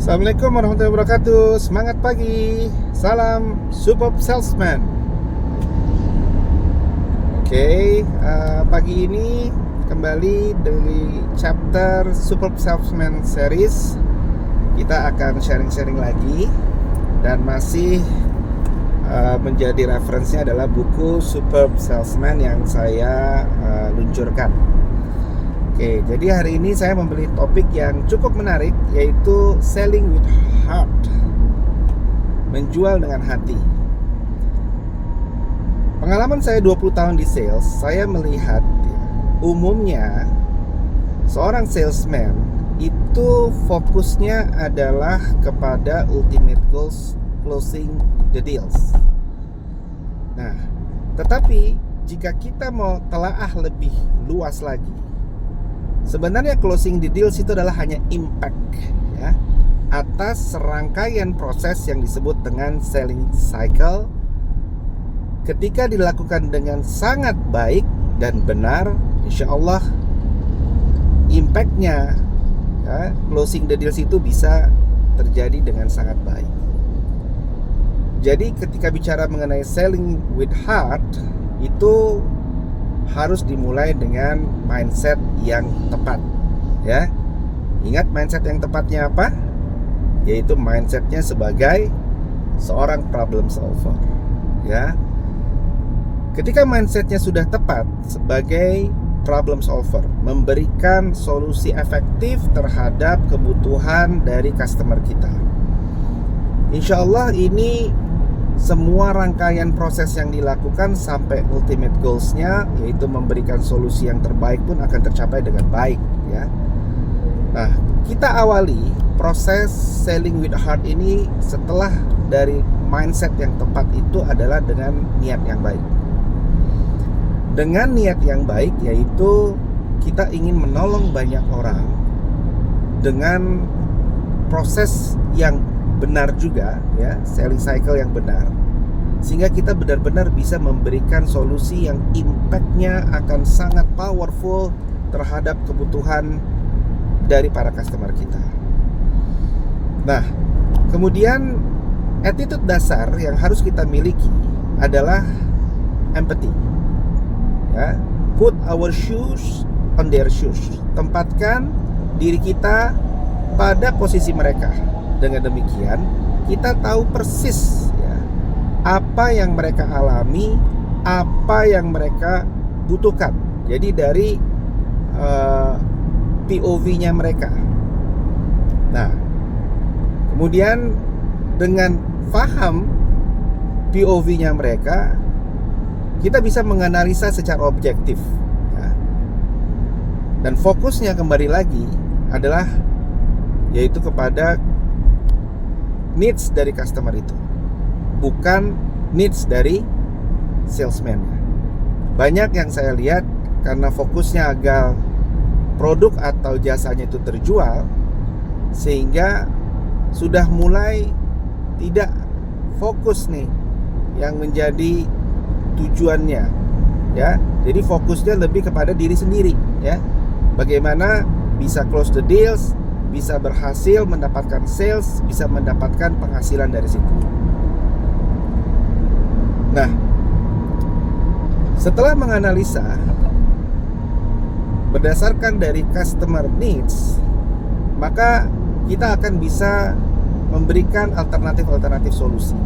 Assalamualaikum warahmatullahi wabarakatuh. Semangat pagi. Salam Superb Salesman. Pagi ini kembali dari chapter Superb Salesman series. Kita akan sharing-sharing lagi. Dan masih menjadi referensinya adalah buku Superb Salesman yang saya luncurkan. Jadi hari ini saya membeli topik yang cukup menarik, yaitu selling with heart, menjual dengan hati. Pengalaman saya 20 tahun di sales, saya melihat umumnya seorang salesman itu fokusnya adalah kepada ultimate goals, closing the deals. Nah, tetapi jika kita mau telaah lebih luas lagi, sebenarnya closing the deals itu adalah hanya impact ya, atas serangkaian proses yang disebut dengan selling cycle. Ketika dilakukan dengan sangat baik dan benar, insya Allah impactnya ya, closing the deals itu bisa terjadi dengan sangat baik. Jadi ketika bicara mengenai selling with heart, itu harus dimulai dengan mindset yang tepat ya. Ingat mindset yang tepatnya apa? Yaitu mindsetnya sebagai seorang problem solver ya. Ketika mindsetnya sudah tepat sebagai problem solver, memberikan solusi efektif terhadap kebutuhan dari customer kita, insya Allah ini semua rangkaian proses yang dilakukan sampai ultimate goals-nya, yaitu memberikan solusi yang terbaik, pun akan tercapai dengan baik ya. Nah, kita awali proses selling with heart ini setelah dari mindset yang tepat itu adalah dengan niat yang baik. Dengan niat yang baik, yaitu kita ingin menolong banyak orang dengan proses yang benar juga ya, selling cycle yang benar, sehingga kita benar-benar bisa memberikan solusi yang impact-nya akan sangat powerful terhadap kebutuhan dari para customer kita. Nah, kemudian attitude dasar yang harus kita miliki adalah empathy ya. Put our shoes on their shoes. Tempatkan diri kita pada posisi mereka. Dengan demikian, kita tahu persis ya, apa yang mereka alami, apa yang mereka butuhkan. Jadi dari POV-nya mereka. Nah, kemudian dengan paham POV-nya mereka, kita bisa menganalisa secara objektif ya. Dan fokusnya kembali lagi adalah yaitu kepada needs dari customer itu, bukan needs dari salesman. Banyak yang saya lihat karena fokusnya agar produk atau jasanya itu terjual, sehingga sudah mulai tidak fokus nih yang menjadi tujuannya ya. Jadi fokusnya lebih kepada diri sendiri ya. Bagaimana bisa close the deals, bisa berhasil mendapatkan sales, bisa mendapatkan penghasilan dari situ. Nah, setelah menganalisa berdasarkan dari customer needs, maka kita akan bisa memberikan alternatif-alternatif solusi,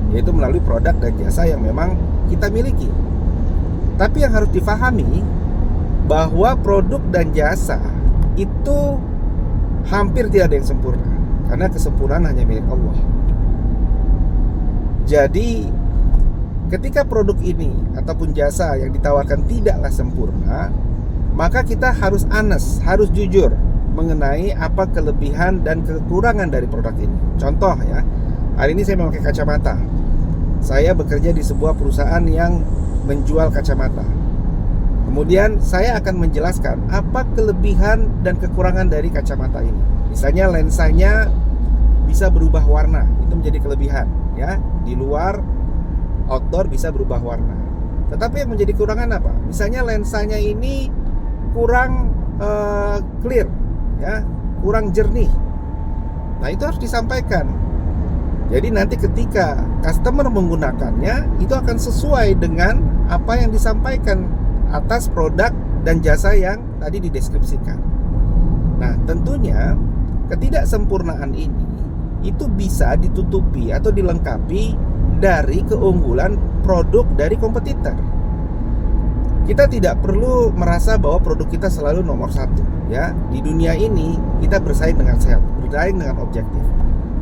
yaitu melalui produk dan jasa yang memang kita miliki. Tapi yang harus difahami bahwa produk dan jasa itu hampir tidak ada yang sempurna, karena kesempurnaan hanya milik Allah. Jadi ketika produk ini ataupun jasa yang ditawarkan tidaklah sempurna, maka kita harus honest, harus jujur mengenai apa kelebihan dan kekurangan dari produk ini. Contoh ya, hari ini saya memakai kacamata. Saya bekerja di sebuah perusahaan yang menjual kacamata. Kemudian saya akan menjelaskan apa kelebihan dan kekurangan dari kacamata ini. Misalnya lensanya bisa berubah warna, itu menjadi kelebihan ya. Di luar outdoor bisa berubah warna. Tetapi yang menjadi kekurangan apa? Misalnya lensanya ini kurang clear ya, kurang jernih. Nah, itu harus disampaikan. Jadi nanti ketika customer menggunakannya, itu akan sesuai dengan apa yang disampaikan atas produk dan jasa yang tadi dideskripsikan. Nah, tentunya ketidaksempurnaan ini itu bisa ditutupi atau dilengkapi dari keunggulan produk dari kompetitor. Kita tidak perlu merasa bahwa produk kita selalu nomor satu, ya. Di dunia ini kita bersaing dengan sehat, bersaing dengan objektif.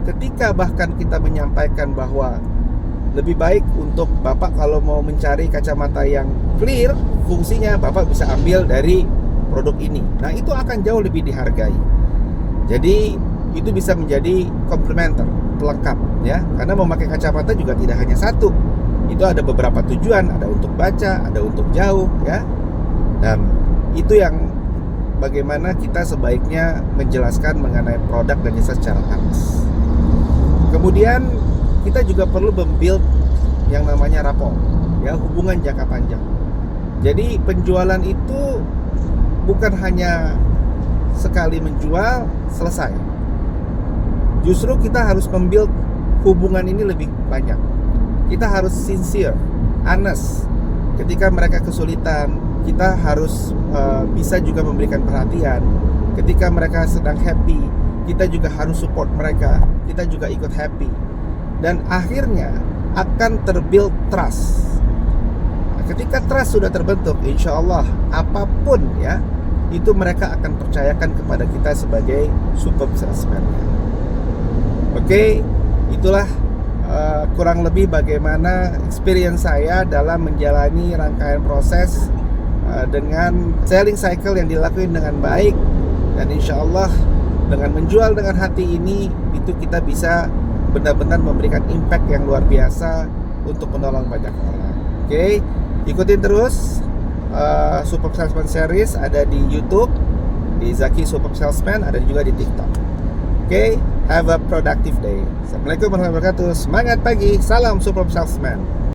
Ketika bahkan kita menyampaikan bahwa lebih baik untuk Bapak kalau mau mencari kacamata yang clear, fungsinya Bapak bisa ambil dari produk ini. Nah, itu akan jauh lebih dihargai. Jadi itu bisa menjadi komplementer, pelengkap, ya. Karena memakai kacamata juga tidak hanya satu. Itu ada beberapa tujuan, ada untuk baca, ada untuk jauh, ya. Dan itu yang bagaimana kita sebaiknya menjelaskan mengenai produk dan jasa secara halus. Kemudian kita juga perlu membuild yang namanya rapport, ya, hubungan jangka panjang. Jadi penjualan itu bukan hanya sekali menjual selesai. Justru kita harus membuild hubungan ini lebih banyak. Kita harus sincere, honest. Ketika mereka kesulitan, kita harus bisa juga memberikan perhatian. Ketika mereka sedang happy, kita juga harus support mereka. Kita juga ikut happy. Dan akhirnya akan terbuild trust. Nah, ketika trust sudah terbentuk, insya Allah apapun, ya, itu mereka akan percayakan kepada kita sebagai superb salesman. Oke, itulah kurang lebih bagaimana experience saya dalam menjalani rangkaian proses dengan selling cycle yang dilakukan dengan baik. Dan insya Allah dengan menjual dengan hati ini, itu kita bisa benar-benar memberikan impact yang luar biasa untuk menolong banyak orang. Oke, ikutin terus Superb Salesman Series, ada di YouTube, di Zaki Superb Salesman, ada juga di TikTok. Oke, have a productive day. Assalamualaikum warahmatullahi wabarakatuh. Semangat pagi, salam Superb Salesman.